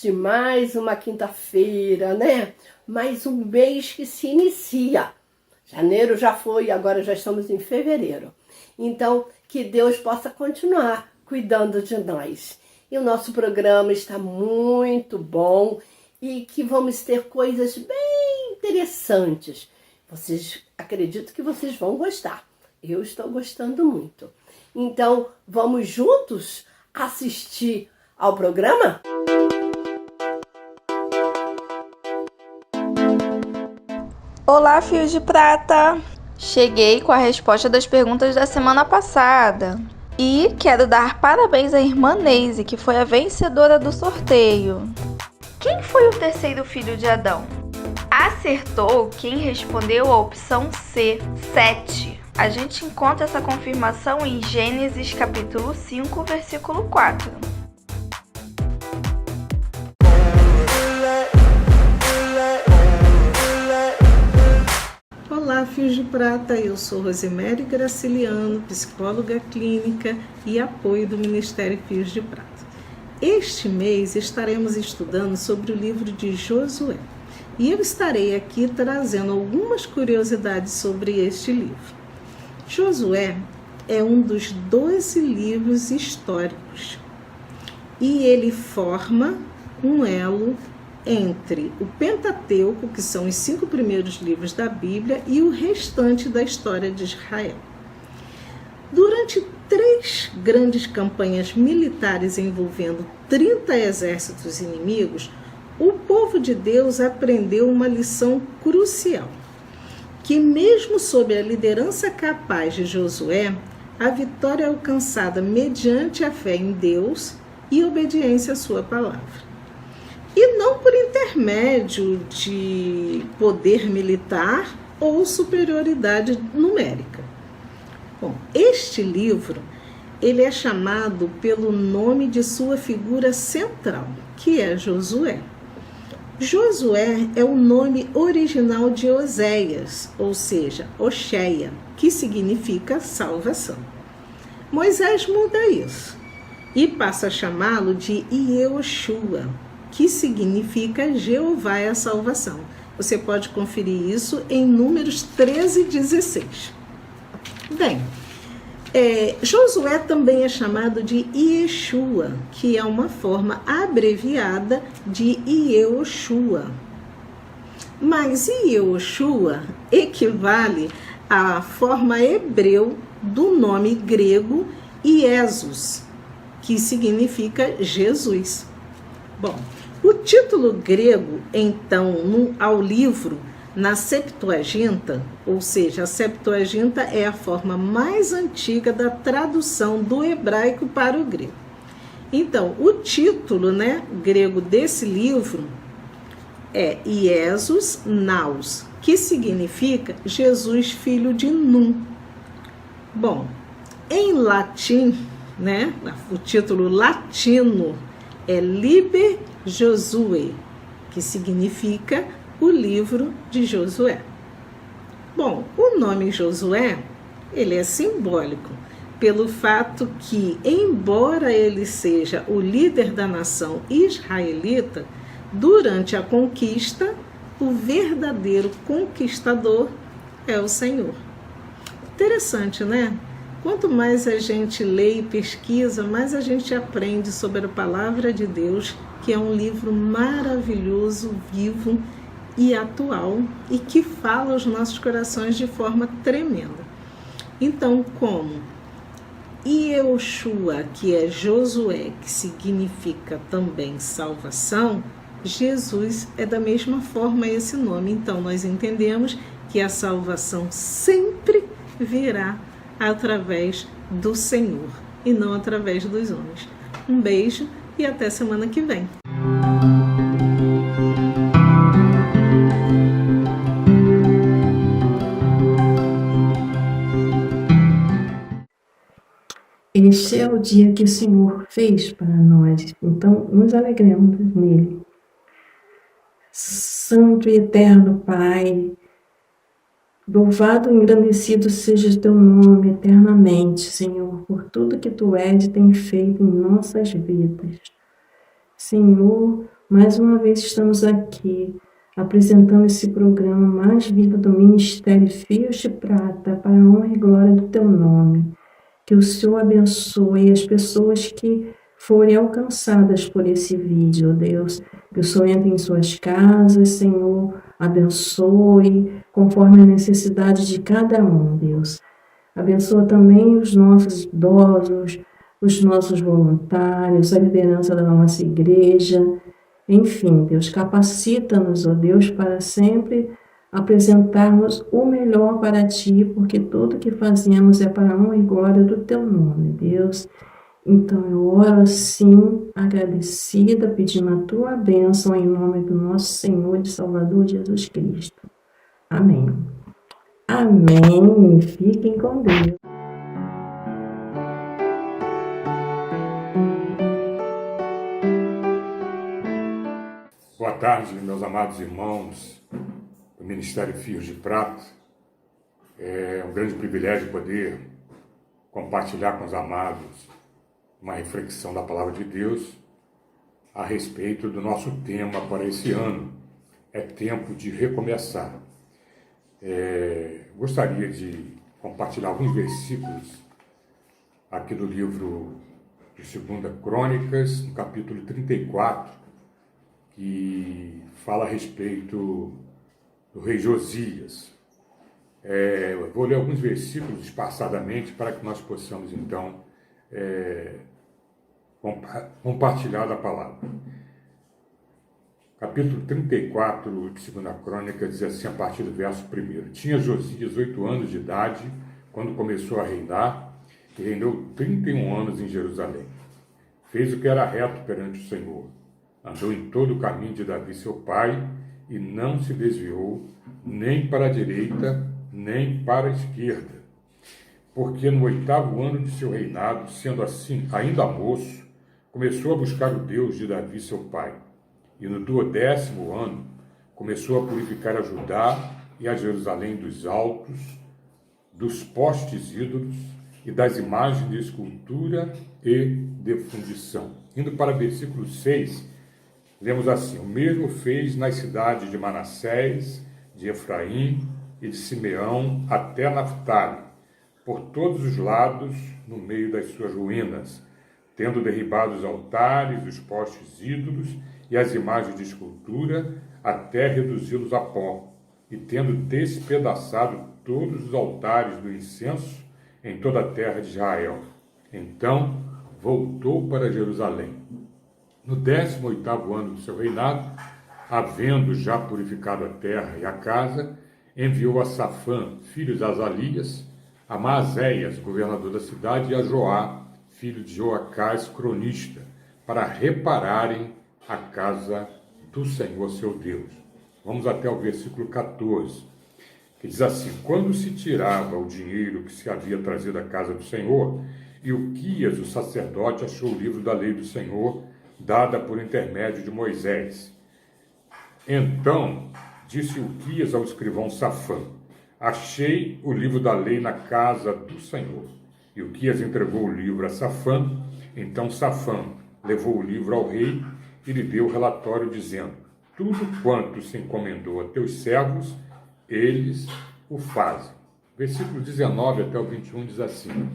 de mais uma quinta-feira, né? Mais um mês que se inicia. Janeiro já foi, agora já estamos em fevereiro. Então, que Deus possa continuar cuidando de nós. E o nosso programa está muito bom e que vamos ter coisas bem interessantes. Acredito que vocês vão gostar. Eu estou gostando muito. Então, vamos juntos assistir ao programa? Olá, Fios de Prata! Cheguei com a resposta das perguntas da semana passada. E quero dar parabéns à irmã Neise, que foi a vencedora do sorteio. Quem foi o terceiro filho de Adão? Acertou quem respondeu a opção C, Sete. A gente encontra essa confirmação em Gênesis capítulo 5, versículo 4. Olá, Fios de Prata, eu sou Rosemary Graciliano, psicóloga clínica e apoio do Ministério Fios de Prata. Este mês estaremos estudando sobre o livro de Josué e eu estarei aqui trazendo algumas curiosidades sobre este livro. Josué é um dos 12 livros históricos e ele forma um elo entre o Pentateuco, que são os 5 primeiros livros da Bíblia, e o restante da história de Israel. Durante 3 grandes campanhas militares envolvendo 30 exércitos inimigos, o povo de Deus aprendeu uma lição crucial, que mesmo sob a liderança capaz de Josué, a vitória é alcançada mediante a fé em Deus e obediência à sua palavra. E não por intermédio de poder militar ou superioridade numérica. Bom, este livro, ele é chamado pelo nome de sua figura central, que é Josué. Josué é o nome original de Oséias, ou seja, Oxéia, que significa salvação. Moisés muda isso e passa a chamá-lo de Ieoshua, que significa Jeová é a salvação. Você pode conferir isso em Números 13 e 16. Bem, Josué também é chamado de Ieshua, que é uma forma abreviada de Ieoshua. Mas Ieoshua equivale à forma hebreu do nome grego Iesus, que significa Jesus. Bom, o título grego, então, ao livro, na Septuaginta, ou seja, a Septuaginta é a forma mais antiga da tradução do hebraico para o grego. Então, o título, grego desse livro é Iesus Naus, que significa Jesus, filho de Num. Bom, em latim, o título latino é Liber Josue, que significa o livro de Josué. Bom, o nome Josué, ele é simbólico, pelo fato que, embora ele seja o líder da nação israelita, durante a conquista, o verdadeiro conquistador é o Senhor. Interessante, né? Quanto mais a gente lê e pesquisa, mais a gente aprende sobre a palavra de Deus, que é um livro maravilhoso, vivo e atual, e que fala aos nossos corações de forma tremenda. Então, como Ieoshua, que é Josué, que significa também salvação, Jesus é da mesma forma esse nome. Então, nós entendemos que a salvação sempre virá através do Senhor e não através dos homens. Um beijo e até semana que vem. Este é o dia que o Senhor fez para nós, então nos alegremos nele. Santo e eterno Pai, louvado e engrandecido seja o teu nome eternamente, Senhor, por tudo que tu és e tem feito em nossas vidas. Senhor, Mais uma vez estamos aqui apresentando esse programa Mais Vida do Ministério Fios de Prata para a honra e glória do Teu nome. Que o Senhor abençoe as pessoas que forem alcançadas por esse vídeo, ó Deus. Que o Senhor entre em suas casas, Senhor, abençoe conforme a necessidade de cada um, Deus. Abençoa também os nossos idosos, os nossos voluntários, a liderança da nossa igreja. Enfim, Deus, capacita-nos, ó Deus, para sempre apresentarmos o melhor para Ti, porque tudo que fazemos é para a honra e glória do Teu nome, Deus. Então eu oro assim, agradecida, pedindo a Tua bênção em nome do nosso Senhor e Salvador Jesus Cristo. Amém. Amém. Fiquem com Deus. Boa tarde, meus amados irmãos do Ministério Fios de Prata. É um grande privilégio poder compartilhar com os amados uma reflexão da Palavra de Deus a respeito do nosso tema para esse ano. É tempo de recomeçar. Gostaria de compartilhar alguns versículos aqui do livro de 2 Crônicas, no capítulo 34, que fala a respeito do rei Josias. Eu vou ler alguns versículos espaçadamente para que nós possamos, então, compartilhar da palavra. Capítulo 34 de 2 Crônica diz assim, a partir do verso 1. Tinha Josias 8 anos de idade quando começou a reinar, e reinou 31 anos em Jerusalém. Fez o que era reto perante o Senhor. Andou em todo o caminho de Davi, seu pai, e não se desviou nem para a direita, nem para a esquerda. Porque no 8º ano de seu reinado, sendo assim ainda moço, começou a buscar o Deus de Davi, seu pai. E no 12º ano, começou a purificar a Judá e a Jerusalém dos altos, dos postes ídolos e das imagens de escultura e de fundição. Indo para o versículo 6, lemos assim, o mesmo fez nas cidades de Manassés, de Efraim e de Simeão até Naftali, por todos os lados, no meio das suas ruínas, tendo derribado os altares, os postes ídolos e as imagens de escultura, até reduzi-los a pó, e tendo despedaçado todos os altares do incenso em toda a terra de Israel. Então voltou para Jerusalém. No 18º ano do seu reinado, havendo já purificado a terra e a casa, enviou a Safã, filho de Azalias, a Maazéias, governador da cidade, e a Joá, filho de Joacás, cronista, para repararem a casa do Senhor, seu Deus. Vamos até o versículo 14, que diz assim, quando se tirava o dinheiro que se havia trazido à casa do Senhor, Ilquias, o sacerdote, achou o livro da lei do Senhor, dada por intermédio de Moisés. Então disse Ilquias ao escrivão Safã, achei o livro da lei na casa do Senhor. Ilquias entregou o livro a Safã, então Safã levou o livro ao rei e lhe deu o relatório dizendo, tudo quanto se encomendou a teus servos, eles o fazem. Versículo 19 até o 21 diz assim,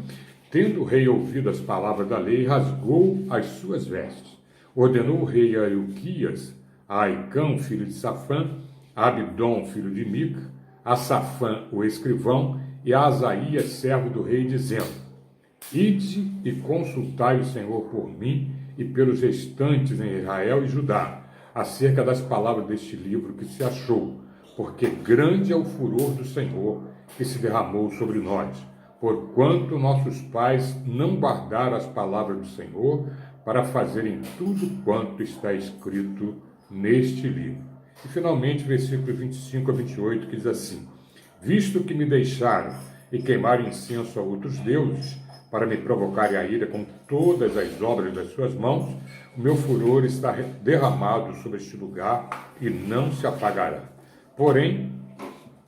tendo o rei ouvido as palavras da lei, rasgou as suas vestes. Ordenou o rei a Ilquias, a Aicão, filho de Safã, a Abidom, filho de Mica, a Safã, o escrivão, e a Asaías, servo do rei, dizendo, ide e consultai o Senhor por mim e pelos restantes em Israel e Judá, acerca das palavras deste livro que se achou, porque grande é o furor do Senhor que se derramou sobre nós, porquanto nossos pais não guardaram as palavras do Senhor para fazerem tudo quanto está escrito neste livro. E finalmente, versículo 25 a 28, que diz assim, visto que me deixaram e queimaram incenso a outros deuses, para me provocarem a ira com todas as obras das suas mãos, o meu furor está derramado sobre este lugar e não se apagará. Porém,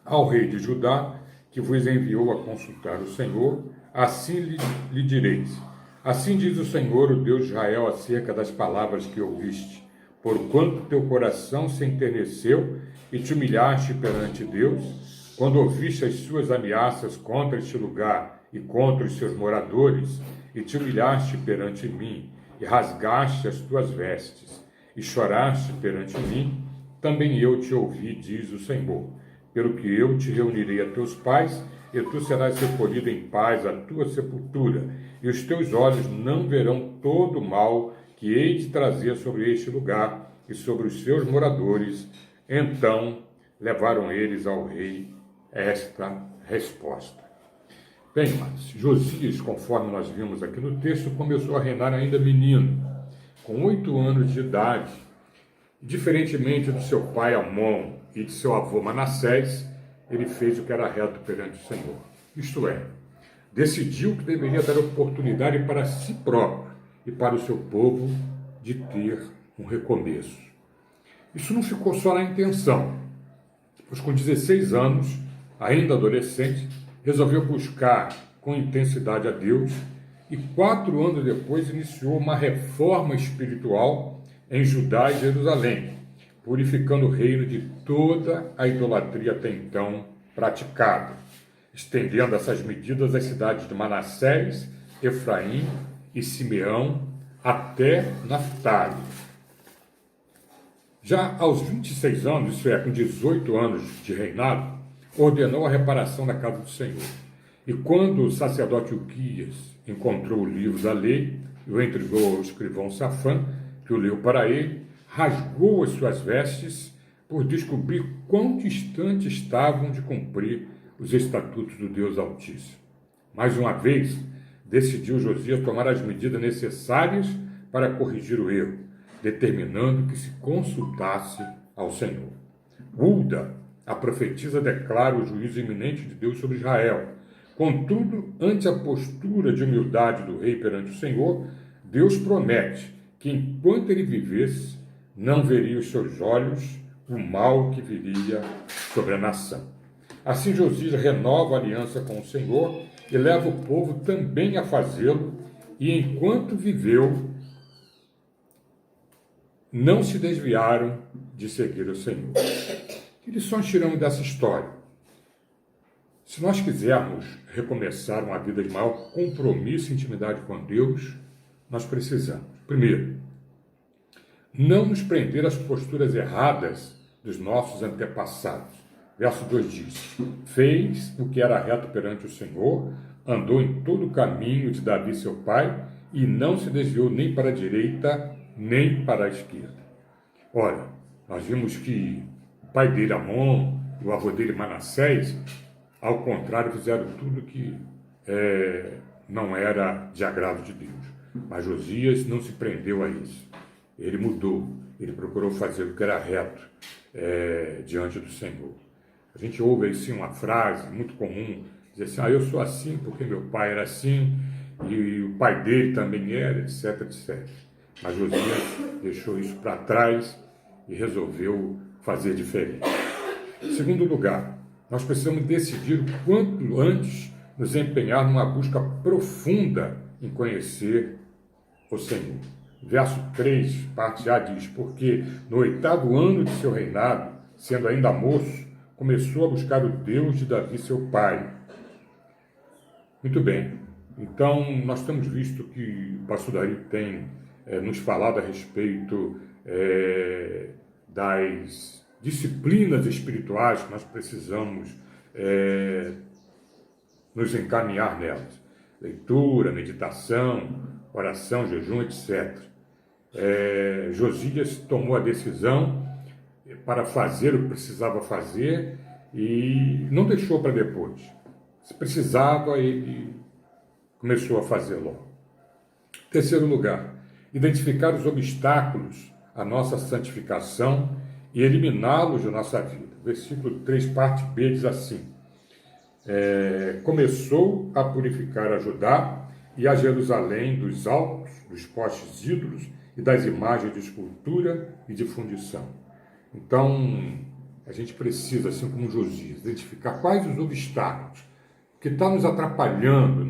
ao rei de Judá, que vos enviou a consultar o Senhor, assim lhe direis, assim diz o Senhor, o Deus de Israel, acerca das palavras que ouviste. porquanto teu coração se enterneceu e te humilhaste perante Deus, quando ouviste as suas ameaças contra este lugar e contra os seus moradores, e te humilhaste perante mim, e rasgaste as tuas vestes, e choraste perante mim, também eu te ouvi, diz o Senhor. Pelo que eu te reunirei a teus pais, e tu serás recolhido em paz à tua sepultura, e os teus olhos não verão todo o mal que hei de trazer sobre este lugar e sobre os seus moradores. Então levaram eles ao rei esta resposta. Bem, mas Josias, conforme nós vimos aqui no texto, começou a reinar ainda menino, com 8 anos de idade. Diferentemente do seu pai Amon e de seu avô Manassés, ele fez o que era reto perante o Senhor. Isto é, decidiu que deveria dar oportunidade para si próprio e para o seu povo de ter um recomeço. Isso não ficou só na intenção, pois com 16 anos, ainda adolescente, resolveu buscar com intensidade a Deus e 4 anos depois iniciou uma reforma espiritual em Judá e Jerusalém, purificando o reino de toda a idolatria até então praticada, estendendo essas medidas às cidades de Manassés, Efraim e Simeão até Naftali. Já aos 26 anos, isso é, com 18 anos de reinado, ordenou a reparação da casa do Senhor. E quando o sacerdote Uquias encontrou o livro da lei e o entregou ao escrivão Safã, que o leu para ele, rasgou as suas vestes por descobrir quão distante estavam de cumprir os estatutos do Deus Altíssimo. Mais uma vez, decidiu Josias tomar as medidas necessárias para corrigir o erro, determinando que se consultasse ao Senhor. Hulda, a profetisa, declara o juízo iminente de Deus sobre Israel. Contudo, ante a postura de humildade do rei perante o Senhor, Deus promete que, enquanto ele vivesse, não veria os seus olhos o mal que viria sobre a nação. Assim, Josias renova a aliança com o Senhor e leva o povo também a fazê-lo, e enquanto viveu, não se desviaram de seguir o Senhor. Que lições tiramos dessa história? Se nós quisermos recomeçar uma vida de maior compromisso e intimidade com Deus, nós precisamos, primeiro, não nos prender às posturas erradas dos nossos antepassados. Verso 2 diz: fez o que era reto perante o Senhor, andou em todo o caminho de Davi seu pai, e não se desviou nem para a direita, nem para a esquerda. Ora, nós vimos que o pai dele, Amon, e o avô dele, Manassés, ao contrário, fizeram tudo que não era de agrado de Deus. Mas Josias não se prendeu a isso. Ele mudou, ele procurou fazer o que era reto diante do Senhor. A gente ouve assim uma frase muito comum, dizer assim: eu sou assim porque meu pai era assim, e o pai dele também era, etc, etc. Mas Josias deixou isso para trás e resolveu fazer diferente. Em segundo lugar, nós precisamos decidir o quanto antes nos empenhar numa busca profunda em conhecer o Senhor. Verso 3, parte A, diz: porque no 8º ano de seu reinado, sendo ainda moço, começou a buscar o Deus de Davi seu pai. Muito bem, então nós temos visto que o pastor Dario tem nos falado a respeito das disciplinas espirituais que nós precisamos nos encaminhar nelas. Leitura, meditação, oração, jejum, etc. Josias tomou a decisão para fazer o que precisava fazer e não deixou para depois. Se precisava, ele começou a fazer logo. Terceiro lugar, identificar os obstáculos à nossa santificação e eliminá-los de nossa vida. Versículo 3, parte B, diz assim: começou a purificar a Judá e a Jerusalém dos altos, dos postes ídolos e das imagens de escultura e de fundição. Então, a gente precisa, assim como Josias, identificar quais os obstáculos que estão nos atrapalhando,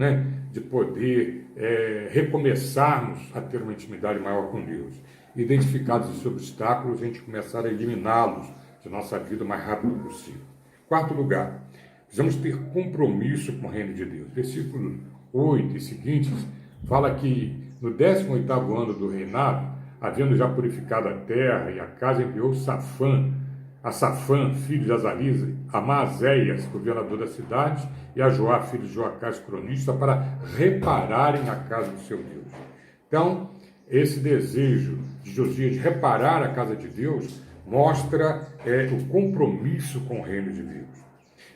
de poder recomeçarmos a ter uma intimidade maior com Deus. identificados esses obstáculos, a gente começar a eliminá-los de nossa vida o mais rápido possível. Quarto lugar, precisamos ter compromisso com o reino de Deus. Versículos 8 e seguintes fala que no 18º ano do reinado, havendo já purificado a terra e a casa, enviou a Safã, filho de Azarias, a Maazéias, governador da cidade, e a Joá, filho de Joacás, cronista, para repararem a casa do seu Deus. Então, esse desejo de Josias de reparar a casa de Deus mostra o compromisso com o reino de Deus.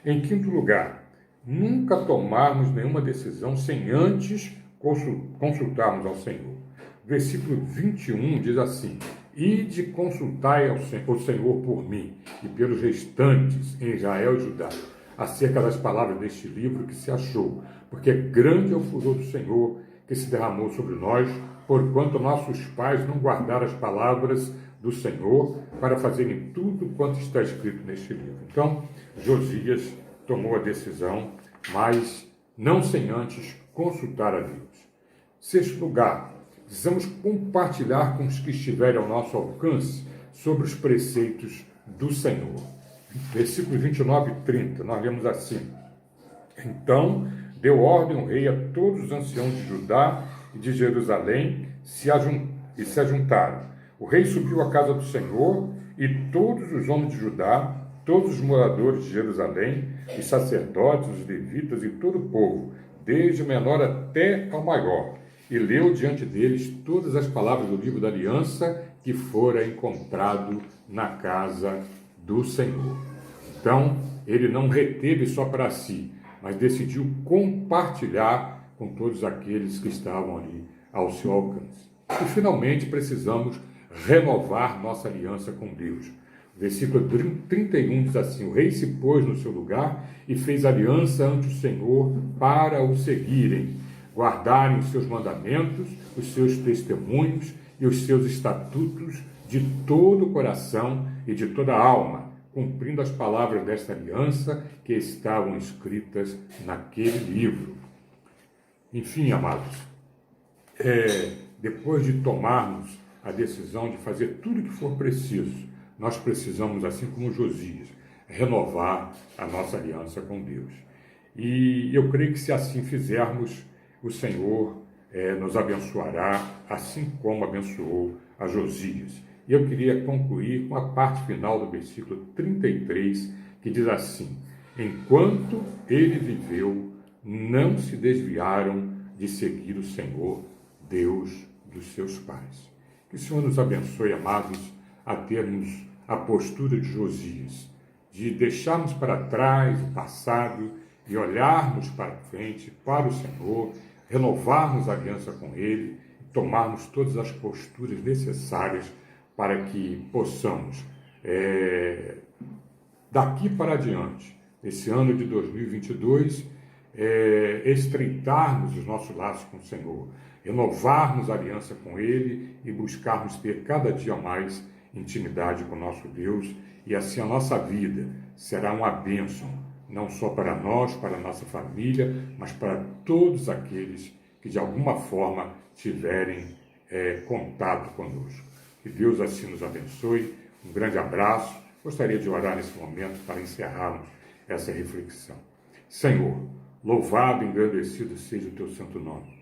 Em quinto lugar, nunca tomarmos nenhuma decisão sem antes consultarmos ao Senhor. Versículo 21 diz assim: Ide consultai ao Senhor por mim e pelos restantes em Israel e Judá, acerca das palavras deste livro que se achou, porque grande é o furor do Senhor que se derramou sobre nós, porquanto nossos pais não guardaram as palavras do Senhor para fazerem tudo quanto está escrito neste livro. Então, Josias tomou a decisão, mas não sem antes consultar a Deus. Sexto lugar, precisamos compartilhar com os que estiverem ao nosso alcance sobre os preceitos do Senhor. Versículos 29 e 30, nós lemos assim: Então deu ordem o rei a todos os anciãos de Judá e de Jerusalém se ajuntaram. O rei subiu à casa do Senhor e todos os homens de Judá, todos os moradores de Jerusalém, os sacerdotes, os levitas e todo o povo, desde o menor até ao maior, e leu diante deles todas as palavras do livro da aliança que fora encontrado na casa do Senhor. Então, ele não reteve só para si, mas decidiu compartilhar com todos aqueles que estavam ali ao seu alcance. E, finalmente, precisamos renovar nossa aliança com Deus. O versículo 31 diz assim: O rei se pôs no seu lugar e fez aliança ante o Senhor para o seguirem, guardarem os seus mandamentos, os seus testemunhos e os seus estatutos de todo o coração e de toda a alma, cumprindo as palavras desta aliança que estavam escritas naquele livro. Enfim, amados, depois de tomarmos a decisão de fazer tudo o que for preciso, nós precisamos, assim como Josias, renovar a nossa aliança com Deus. E eu creio que se assim fizermos, o Senhor nos abençoará, assim como abençoou a Josias. E eu queria concluir com a parte final do versículo 33, que diz assim: Enquanto ele viveu, não se desviaram de seguir o Senhor, Deus dos seus pais. Que o Senhor nos abençoe, amados, a termos a postura de Josias, de deixarmos para trás o passado e olharmos para frente, para o Senhor, renovarmos a aliança com Ele e tomarmos todas as posturas necessárias para que possamos, daqui para adiante, esse ano de 2022, estreitarmos os nossos laços com o Senhor, renovarmos a aliança com Ele e buscarmos ter cada dia mais intimidade com o nosso Deus, e assim a nossa vida será uma bênção, não só para nós, para a nossa família, mas para todos aqueles que de alguma forma tiverem contato conosco. Que Deus assim nos abençoe. Um grande abraço. Gostaria de orar nesse momento para encerrarmos essa reflexão. Senhor, louvado e engrandecido seja o teu santo nome.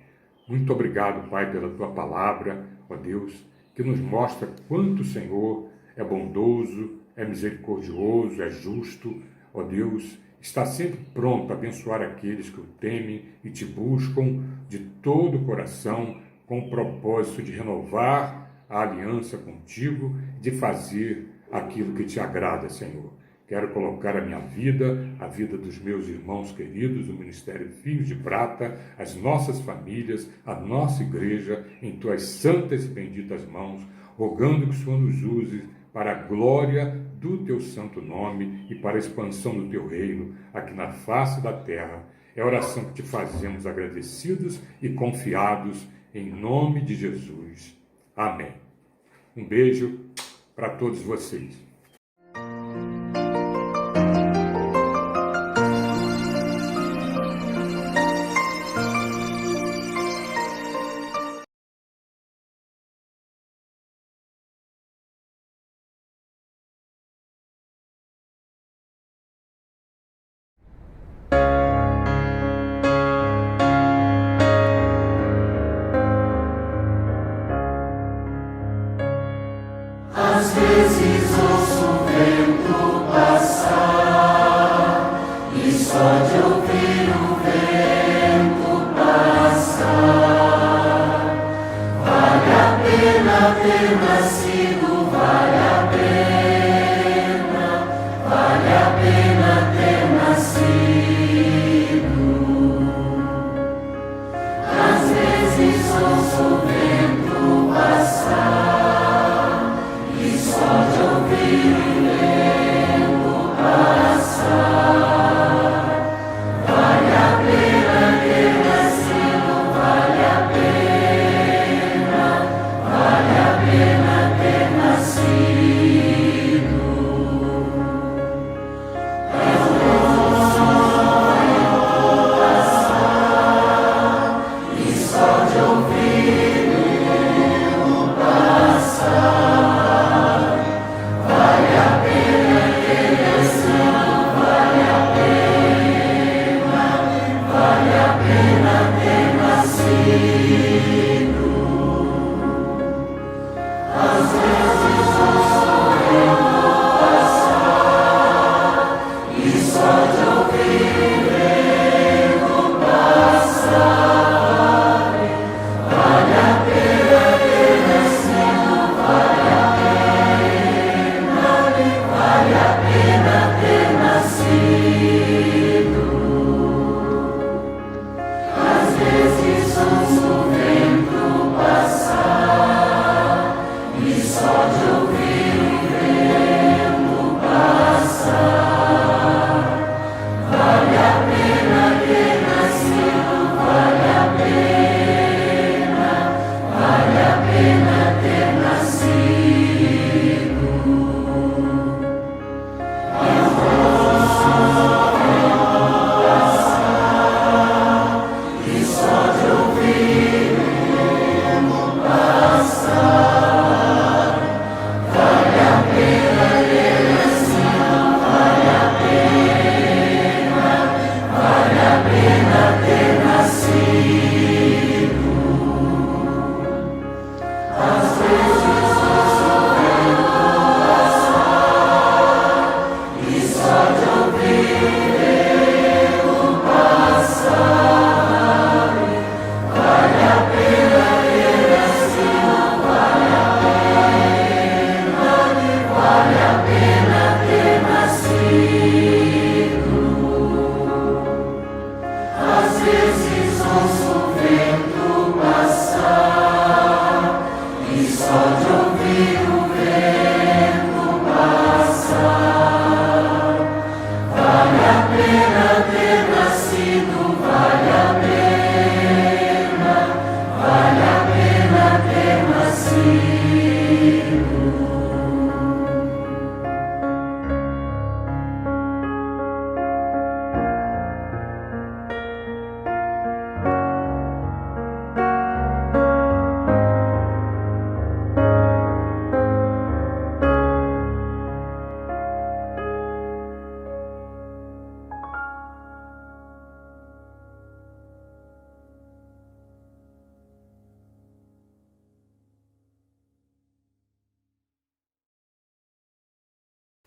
Muito obrigado, Pai, pela tua palavra, ó Deus, que nos mostra quanto o Senhor é bondoso, é misericordioso, é justo, ó Deus, está sempre pronto a abençoar aqueles que o temem e te buscam de todo o coração, com o propósito de renovar a aliança contigo, de fazer aquilo que te agrada, Senhor. Quero colocar a minha vida, a vida dos meus irmãos queridos do Ministério Filhos de Prata, as nossas famílias, a nossa igreja, em tuas santas e benditas mãos, rogando que o Senhor nos use para a glória do teu santo nome e para a expansão do teu reino aqui na face da terra. É a oração que te fazemos agradecidos e confiados em nome de Jesus. Amém. Um beijo para todos vocês.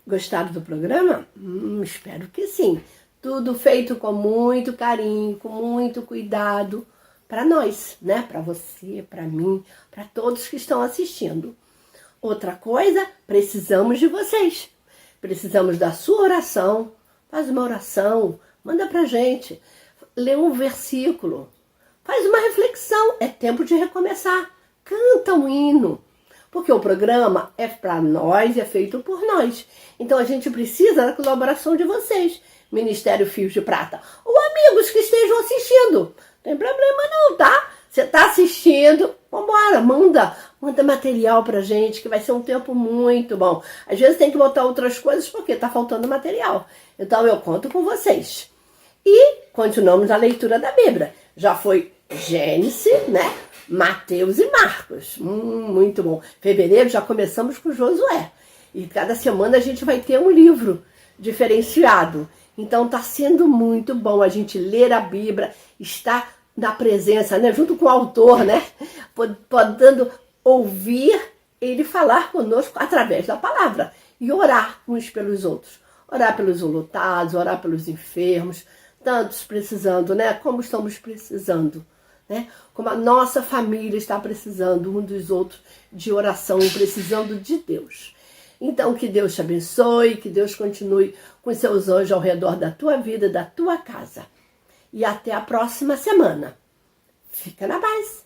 Gostaram do programa? Espero que sim. Tudo feito com muito carinho, com muito cuidado para nós, né? Para você, para mim, para todos que estão assistindo. Outra coisa, precisamos de vocês. Precisamos da sua oração. Faz uma oração, manda pra gente. Lê um versículo. Faz uma reflexão. É tempo de recomeçar. Canta um hino. Porque o programa é para nós, é feito por nós. Então a gente precisa da colaboração de vocês. Ministério Fios de Prata. Ou amigos que estejam assistindo. Não tem problema não, tá? Você está assistindo, vambora, manda material pra gente, que vai ser um tempo muito bom. Às vezes tem que botar outras coisas porque tá faltando material. Então eu conto com vocês. E continuamos a leitura da Bíblia. Já foi Gênesis, né? Mateus e Marcos. Muito bom. Fevereiro já começamos com Josué. E cada semana a gente vai ter um livro diferenciado. Então tá sendo muito bom a gente ler a Bíblia, estar na presença, né? Junto com o autor, né? Podendo ouvir ele falar conosco através da palavra. E orar uns pelos outros. Orar pelos enlutados, orar pelos enfermos. Tantos precisando, né? Como estamos precisando. Né? Como a nossa família está precisando um dos outros de oração, precisando de Deus. Então que Deus te abençoe, que Deus continue com seus anjos ao redor da tua vida, da tua casa. E até a próxima semana. Fica na paz.